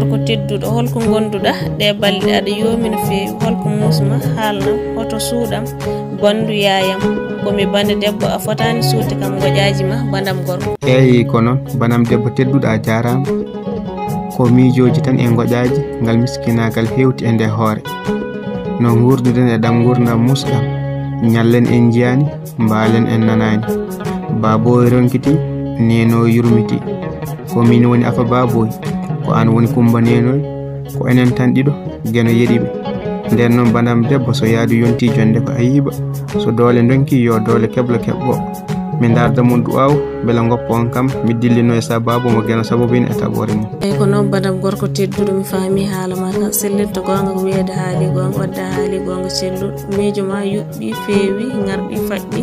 gorko tedduɗo holko gonduɗa ɗe balɗe aɗa yomi no fewi holko musma haalnam hoto suuɗam bandu yayam komi bande debbo a fotani suuti kam goƴaji ma bandam gorko. Eyi ko noon banam debbo tedduɗo a jarama ko miijoji tan e goƴaji ngal miskinagal hewti e nde hoore no gurduɗen e ɗam gurdam musɗam ñallen en jiyani mbalen en nanani baboy ronkiti neno yurmiti ko min woni afa baboy ko an woni kumba nenoy ko enen tan ɗiɗo geno yeɗiɓe nden noon banam debbo so yaadu yonti jonde ko ayiba so doole donki yo doole keblo kebbo mi darda mun du'aw bela goppo on kam mi dillino e sababu mo geno sabobin e tabore mum. Eyi ko noon badam gorko tedduɗo mi faami haala ma kan sellirta gonga ko wiyede haali gonga wadda haali gonga celluɗo miijo ma yuɓɓi feewi garɗi faɗɗi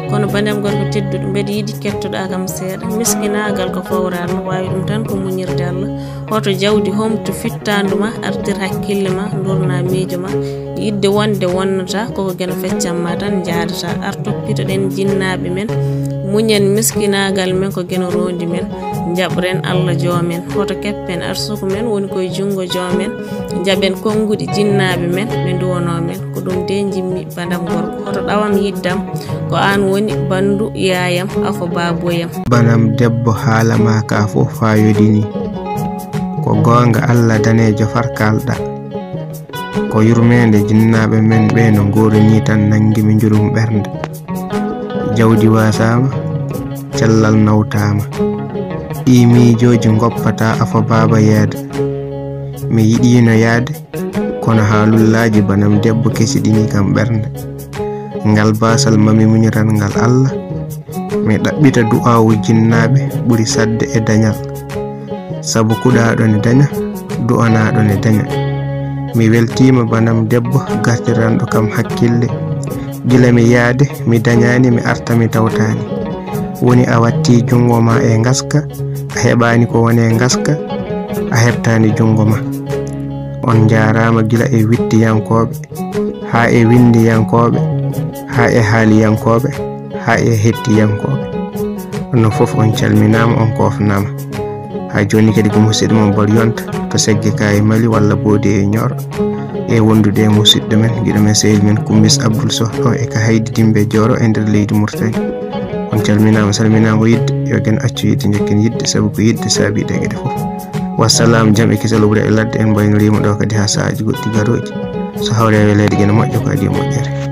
kono bandam gorko tedduɗo mbeɗa yiiɗi kettoɗa kam seeɗa miskinagal ko fawral no wawi ɗum tan ko muñirde Allah hoto jawdi homto fittanduma artir hakkille ma durna miijo ma yidde wonde wonnata koko geno feccamma tan jaadata ar toppitoɗen jinnaɓe men muñen miskinagal men ko geno rondi men jabren Allah joomen hoto keppen arsuku men woni koye jungo joomen jaɓen konguɗi jinnaɓe men ɓe duwono men ko ɗum de jimmi bandam gorko hoto ɗawam yiddam ko an woni bandu yayam afo baboyam. Banam debbo haalama ka fof fa yodini ko gonga Allah danejo farkalɗa ko yurmede jinnaɓe men ɓe no goroni tan nangimi jurum ɓernde jawdi wasama cellal nawtama ɗi miijoji goppata afa baba yeeda mi yiɗino yaade kono haalullaji banam debbo kesiɗini kam ɓernde ngal basal mami muñiran ngal Allah mi ɗaɓɓita du'awu jinnaɓe ɓuri sadde e dañal sabu kuɗaɗo ne daña du'anaɗo ne daña mi weltima banam debbo gartiranɗo kam hakkille gila mi yaade mi dañani mi arta mi tawtani woni a watti jungo ma e ngaska a heɓani ko wone ngaska a heɓtani jungo ma on jarama gila e wittiyankoɓe ha e windiyankoɓe ha e haaliyankoɓe ha e hettiyankoɓe no foof on calminama on kofnama ha joni kadi ko musidɗo mon bor yonta to segge kayi mali walla boodi e ñooro e wondude e musidɗo men giɗo men sehil men Kumbis Abdoul Sow ɗo e ka haydi dimbe Dioro e nder leydi Mauritanie on calminama salminama yidde yo gen accu yidde jekken yidde sabu ko yidde saabi ɗe gueɗe foof wassalam jam e kisal ɓuuri e ladde en mbaynorima ɗo kadi ha saahaji goɗɗi garoji so hawre welede gene moƴƴo ko adi moƴƴere.